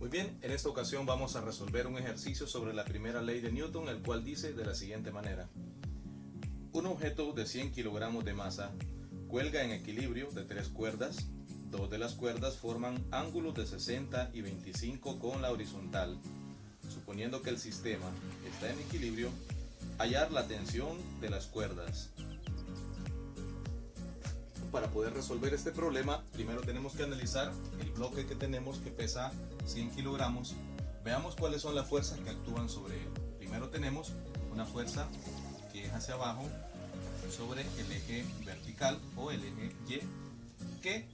Muy bien, en esta ocasión vamos a resolver un ejercicio sobre la primera ley de Newton, el cual dice de la siguiente manera. Un objeto de 100 kilogramos de masa cuelga en equilibrio de 3 cuerdas. Dos de las cuerdas forman ángulos de 60 y 25 con la horizontal. Suponiendo que el sistema está en equilibrio, hallar la tensión de las cuerdas. Para poder resolver este problema, primero tenemos que analizar el bloque que tenemos que pesa 100 kilogramos. Veamos cuáles son las fuerzas que actúan sobre él. Primero tenemos una fuerza que es hacia abajo sobre el eje vertical o el eje Y, que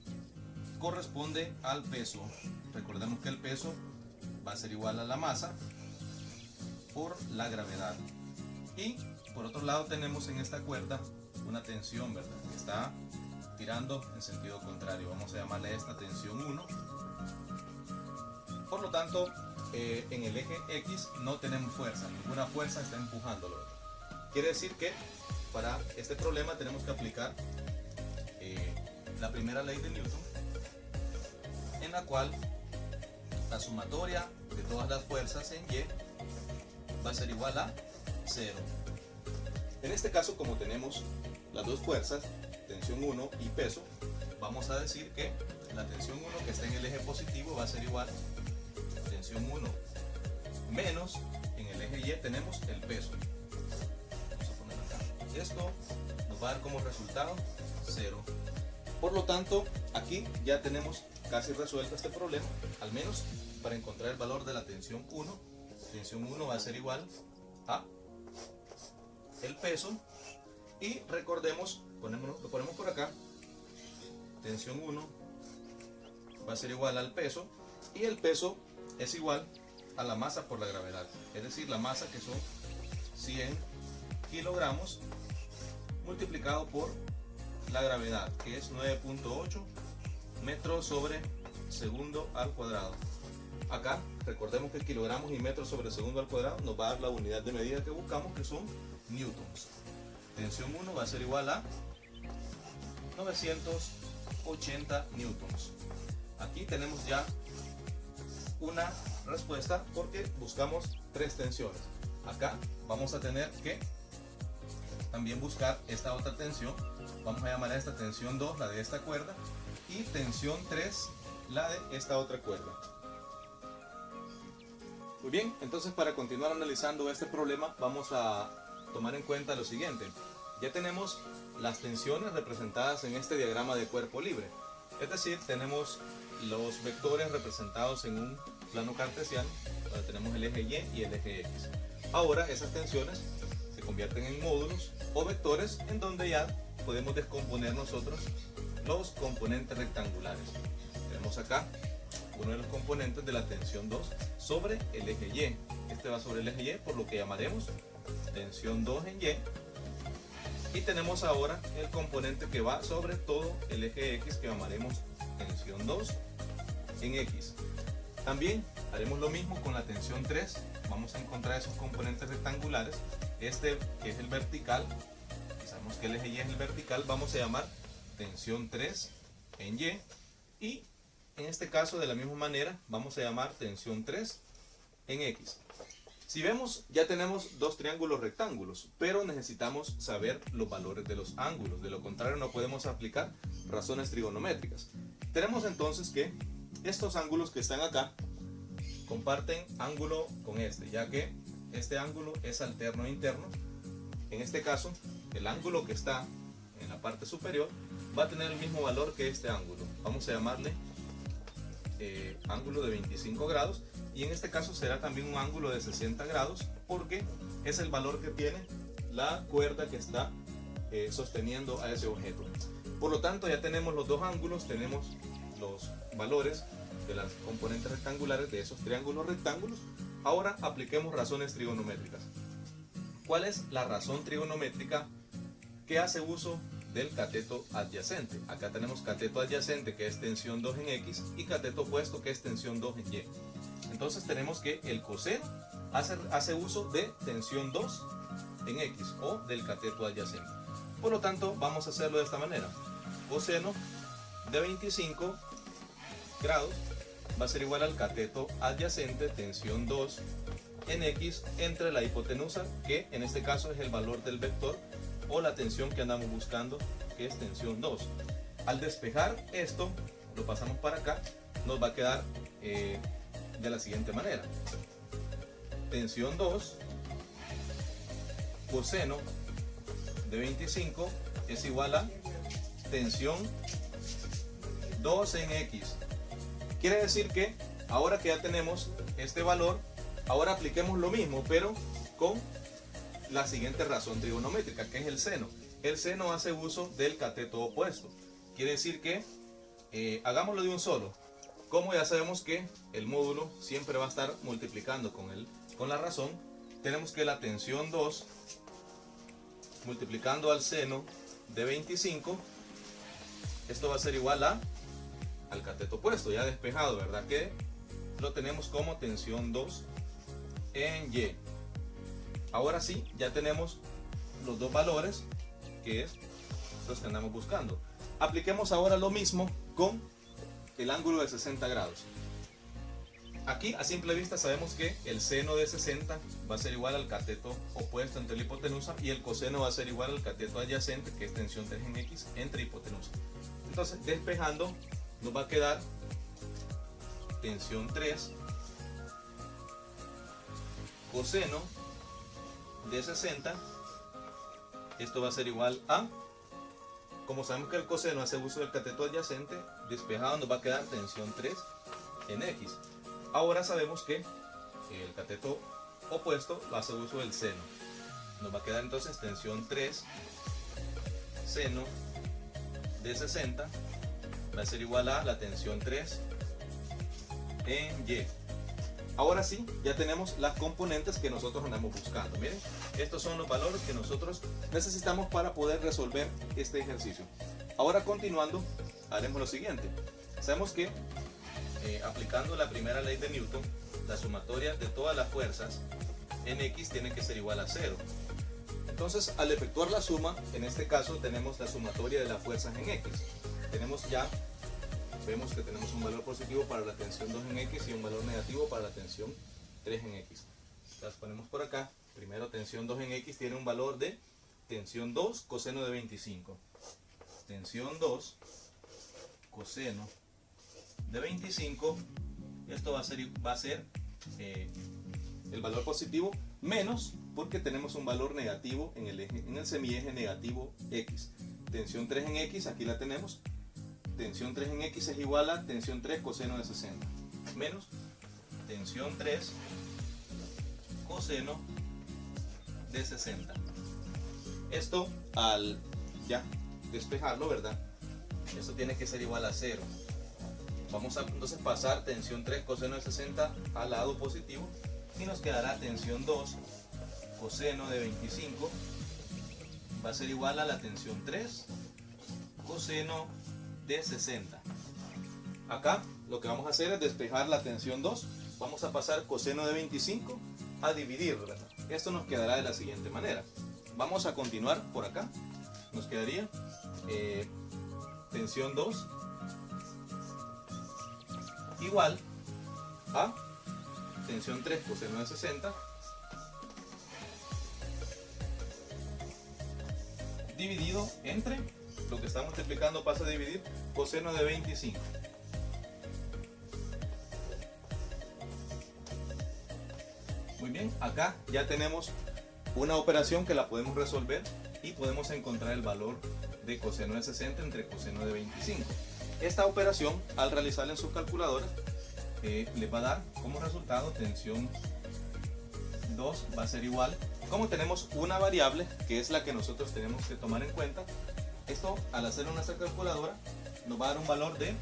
corresponde al peso. Recordemos que el peso va a ser igual a la masa por la gravedad. Y por otro lado tenemos en esta cuerda una tensión, ¿verdad?, que está tirando en sentido contrario. Vamos a llamarle a esta tensión 1. Por lo tanto, en el eje X no tenemos fuerza, ninguna fuerza está empujándolo. Quiere decir que para este problema tenemos que aplicar la primera ley de Newton, en la cual la sumatoria de todas las fuerzas en Y va a ser igual a 0. En este caso, como tenemos las dos fuerzas, tensión 1 y peso, vamos a decir que la tensión 1 que está en el eje positivo va a ser igual a tensión 1 menos, en el eje Y tenemos el peso. Vamos a poner acá. Esto nos va a dar como resultado 0. Por lo tanto, aquí ya tenemos casi resuelto este problema, al menos para encontrar el valor de la tensión 1. Tensión 1 va a ser igual a el peso. Y recordemos, lo ponemos por acá, tensión 1 va a ser igual al peso, y el peso es igual a la masa por la gravedad, es decir, la masa, que son 100 kilogramos multiplicado por la gravedad, que es 9.8 metros sobre segundo al cuadrado. Acá recordemos que kilogramos y metros sobre segundo al cuadrado nos va a dar la unidad de medida que buscamos, que son newtons. Tensión 1 va a ser igual a 980 newtons. Aquí tenemos ya una respuesta porque buscamos 3 tensiones. Acá vamos a tener que también buscar esta otra tensión. Vamos a llamar a esta tensión 2, la de esta cuerda, y tensión 3, la de esta otra cuerda. Muy bien, entonces para continuar analizando este problema vamos a tomar en cuenta lo siguiente. Ya tenemos las tensiones representadas en este diagrama de cuerpo libre, es decir, tenemos los vectores representados en un plano cartesiano, donde tenemos el eje Y y el eje X. Ahora esas tensiones se convierten en módulos o vectores, en donde ya podemos descomponer nosotros los componentes rectangulares. Tenemos acá uno de los componentes de la tensión 2 sobre el eje Y. Este va sobre el eje Y, por lo que llamaremos tensión 2 en Y. Y tenemos ahora el componente que va sobre todo el eje X, que llamaremos tensión 2 en X. También haremos lo mismo con la tensión 3. Vamos a encontrar esos componentes rectangulares. Este, que es el vertical, sabemos que el eje Y es el vertical, vamos a llamar tensión 3 en Y. Y en este caso, de la misma manera, vamos a llamar tensión 3 en X. Si vemos, ya tenemos dos triángulos rectángulos, pero necesitamos saber los valores de los ángulos. De lo contrario, no podemos aplicar razones trigonométricas. Tenemos entonces que estos ángulos que están acá comparten ángulo con este, ya que este ángulo es alterno e interno. En este caso, el ángulo que está en la parte superior va a tener el mismo valor que este ángulo. Vamos a llamarle ángulo de 25 grados, y en este caso será también un ángulo de 60 grados porque es el valor que tiene la cuerda que está sosteniendo a ese objeto. Por lo tanto, ya tenemos los dos ángulos, tenemos los valores de las componentes rectangulares de esos triángulos rectángulos. Ahora apliquemos razones trigonométricas. ¿Cuál es la razón trigonométrica que hace uso del cateto adyacente? Acá tenemos cateto adyacente, que es tensión 2 en X, y cateto opuesto, que es tensión 2 en Y. Entonces tenemos que el coseno hace uso de tensión 2 en X, o del cateto adyacente. Por lo tanto, vamos a hacerlo de esta manera. Coseno de 25 grados va a ser igual al cateto adyacente, tensión 2 en X, entre la hipotenusa, que en este caso es el valor del vector o la tensión que andamos buscando, que es tensión 2. Al despejar esto, lo pasamos para acá, nos va a quedar de la siguiente manera: tensión 2 coseno de 25 es igual a tensión 2 en X. Quiere decir que ahora que ya tenemos este valor, ahora apliquemos lo mismo, pero con la siguiente razón trigonométrica, que es el seno. El seno hace uso del cateto opuesto. Quiere decir que hagámoslo de un solo. Como ya sabemos que el módulo siempre va a estar multiplicando con la razón, tenemos que la tensión 2 multiplicando al seno de 25, esto va a ser igual al cateto opuesto, ya despejado, ¿verdad? Que lo tenemos como tensión 2 en Y. Ahora sí, ya tenemos los dos valores, que es los que andamos buscando. Apliquemos ahora lo mismo con el ángulo de 60 grados. Aquí a simple vista sabemos que el seno de 60 va a ser igual al cateto opuesto entre la hipotenusa, y el coseno va a ser igual al cateto adyacente, que es tensión 3 en X, entre hipotenusa. Entonces, despejando, nos va a quedar tensión 3 coseno de 60. Esto va a ser igual a, como sabemos que el coseno hace uso del cateto adyacente, despejado nos va a quedar tensión 3 en X. Ahora sabemos que el cateto opuesto hace uso del seno. Nos va a quedar entonces tensión 3 seno de 60 va a ser igual a la tensión 3 en Y. Ahora sí, ya tenemos las componentes que nosotros andamos buscando. Miren, estos son los valores que nosotros necesitamos para poder resolver este ejercicio. Ahora, continuando, haremos lo siguiente. Sabemos que aplicando la primera ley de Newton, la sumatoria de todas las fuerzas en X tiene que ser igual a 0. Entonces, al efectuar la suma, en este caso tenemos la sumatoria de las fuerzas en X. Vemos que tenemos un valor positivo para la tensión 2 en X y un valor negativo para la tensión 3 en X. Las ponemos por acá. Primero, tensión 2 en X tiene un valor de tensión 2 coseno de 25. Tensión 2 coseno de 25, esto va a ser el valor positivo menos, porque tenemos un valor negativo en el semieje negativo X. Tensión 3 en X, aquí la tenemos. Tensión 3 en X es igual a tensión 3 coseno de 60 menos tensión 3 coseno de 60. Esto, al ya despejarlo, ¿verdad? Esto tiene que ser igual a 0. Vamos a entonces pasar tensión 3 coseno de 60 al lado positivo y nos quedará tensión 2 coseno de 25 va a ser igual a la tensión 3 coseno de 60. Acá lo que vamos a hacer es despejar la tensión 2. Vamos a pasar coseno de 25 a dividir, ¿verdad? Esto nos quedará de la siguiente manera. Vamos a continuar por acá. Nos quedaría tensión 2 igual a tensión 3 coseno de 60 dividido entre lo que está multiplicando, pasa a dividir coseno de 25. Muy bien, acá ya tenemos una operación que la podemos resolver y podemos encontrar el valor de coseno de 60 entre coseno de 25. Esta operación, al realizarla en sus calculadoras, les va a dar como resultado tensión 2 va a ser igual. Como tenemos una variable que es la que nosotros tenemos que tomar en cuenta, esto al hacer en nuestra calculadora nos va a dar un valor de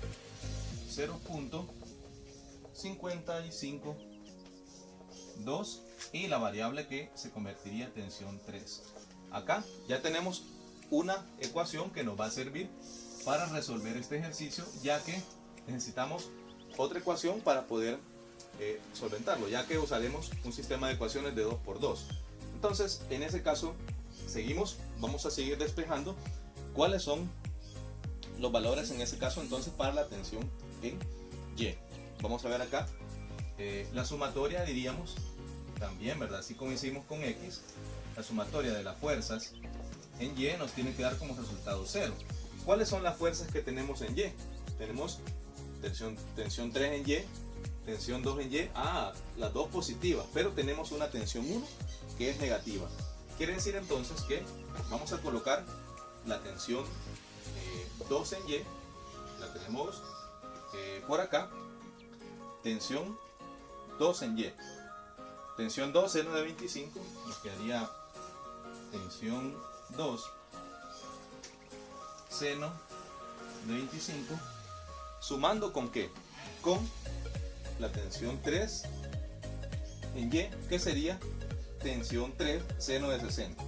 0.552 y la variable que se convertiría en tensión 3. Acá ya tenemos una ecuación que nos va a servir para resolver este ejercicio, ya que necesitamos otra ecuación para poder solventarlo, ya que usaremos un sistema de ecuaciones de 2×2. Entonces, en ese caso, vamos a seguir despejando cuáles son los valores en ese caso entonces para la tensión en Y. vamos a ver acá, la sumatoria diríamos también, ¿verdad? Así como hicimos con X, la sumatoria de las fuerzas en Y nos tiene que dar como resultado 0. ¿Cuáles son las fuerzas que tenemos en Y? Tenemos tensión 3 en Y, tensión 2 en Y, las dos positivas, pero tenemos una tensión 1 que es negativa. Quiere decir entonces que vamos a colocar la tensión 2 en Y, la tenemos por acá, tensión 2 en Y. Tensión 2, seno de 25, nos quedaría tensión 2, seno de 25, sumando ¿con qué? Con la tensión 3 en Y, que sería tensión 3, seno de 60,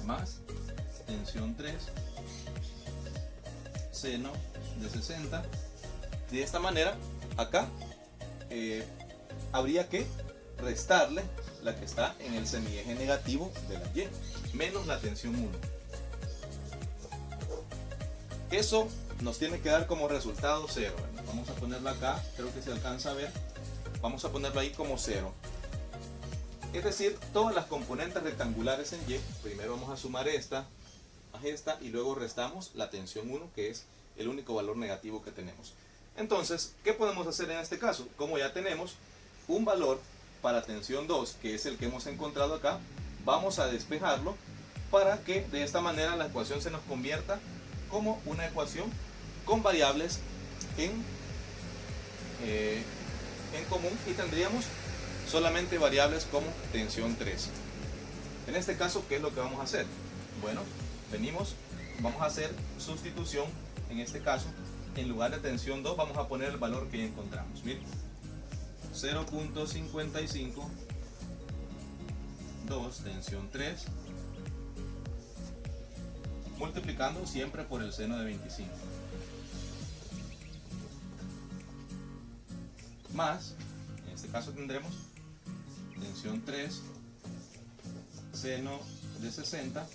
más tensión 3, seno de 60. De esta manera, acá habría que restarle la que está en el semieje negativo de la Y, menos la tensión 1. Eso nos tiene que dar como resultado 0. Vamos a ponerlo acá, creo que se alcanza a ver. Vamos a ponerlo ahí como 0. Es decir, todas las componentes rectangulares en Y, primero vamos a sumar esta más esta y luego restamos la tensión 1, que es el único valor negativo que tenemos. Entonces, ¿qué podemos hacer en este caso? Como ya tenemos un valor para tensión 2, que es el que hemos encontrado acá, vamos a despejarlo para que de esta manera la ecuación se nos convierta como una ecuación con variables en común, y tendríamos solamente variables como tensión 3. En este caso, ¿qué es lo que vamos a hacer? Bueno, vamos a hacer sustitución. En este caso, en lugar de tensión 2 vamos a poner el valor que ya encontramos. Miren, 0.55, 2, tensión 3, multiplicando siempre por el seno de 25, más, en este caso tendremos tensión 3, seno de 60,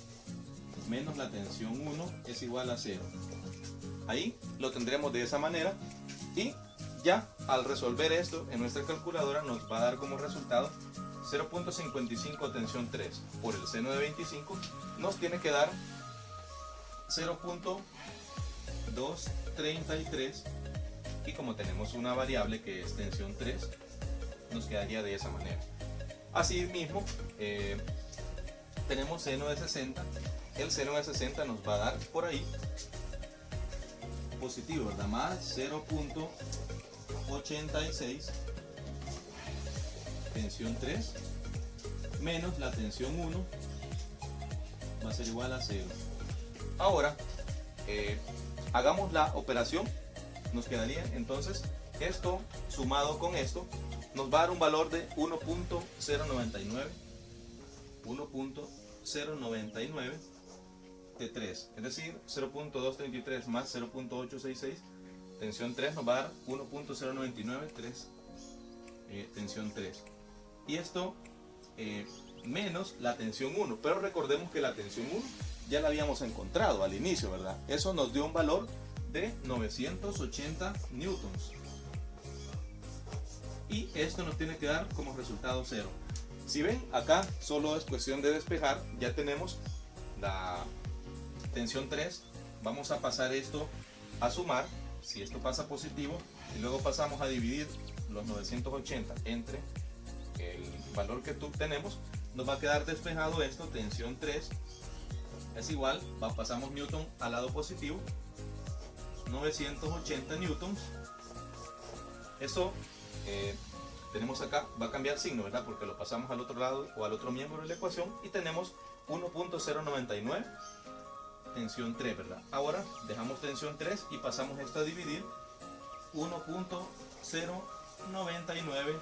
menos la tensión 1 es igual a 0. Ahí lo tendremos de esa manera, y ya al resolver esto en nuestra calculadora nos va a dar como resultado 0.55 tensión 3 por el seno de 25 nos tiene que dar 0.233, y como tenemos una variable que es tensión 3 nos quedaría de esa manera. Asimismo, tenemos seno de 60, el seno de 60 nos va a dar por ahí positivo, ¿verdad? Más 0.86 tensión 3 menos la tensión 1 va a ser igual a 0. Ahora hagamos la operación. Nos quedaría entonces esto sumado con esto nos va a dar un valor de 1.099 de 3, es decir, 0.233 más 0.866 tensión 3 nos va a dar 1.099 tensión 3, y esto menos la tensión 1, pero recordemos que la tensión 1 ya la habíamos encontrado al inicio, ¿verdad? Eso nos dio un valor de 980 newtons, y esto nos tiene que dar como resultado 0. Si ven, acá solo es cuestión de despejar. Ya tenemos la tensión 3, vamos a pasar esto a sumar, si esto pasa positivo, y luego pasamos a dividir los 980 entre el valor que tenemos, nos va a quedar despejado esto, tensión 3 es igual, pasamos newton al lado positivo, 980 newtons. Eso tenemos acá, va a cambiar signo, ¿verdad? Porque lo pasamos al otro lado o al otro miembro de la ecuación, y tenemos 1.099 tensión 3, ¿verdad? Ahora dejamos tensión 3 y pasamos esto a dividir 1.099.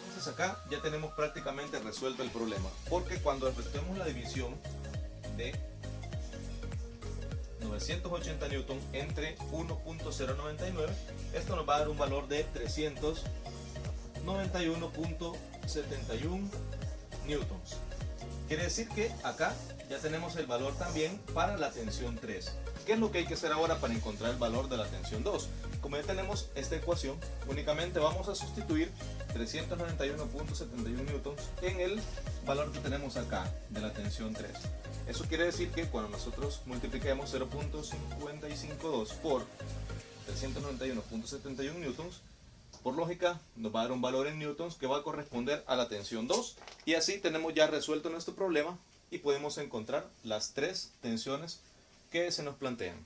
Entonces acá ya tenemos prácticamente resuelto el problema, porque cuando efectuemos la división de 980 newton entre 1.099, esto nos va a dar un valor de 391.71 newtons. Quiere decir que acá ya tenemos el valor también para la tensión 3. ¿Qué es lo que hay que hacer ahora para encontrar el valor de la tensión 2? como ya tenemos esta ecuación, únicamente vamos a sustituir 391.71 newtons en el valor que tenemos acá de la tensión 3. Eso quiere decir que cuando nosotros multipliquemos 0.552 por 391.71 newtons, por lógica nos va a dar un valor en newtons que va a corresponder a la tensión 2, y así tenemos ya resuelto nuestro problema y podemos encontrar las tres tensiones que se nos plantean.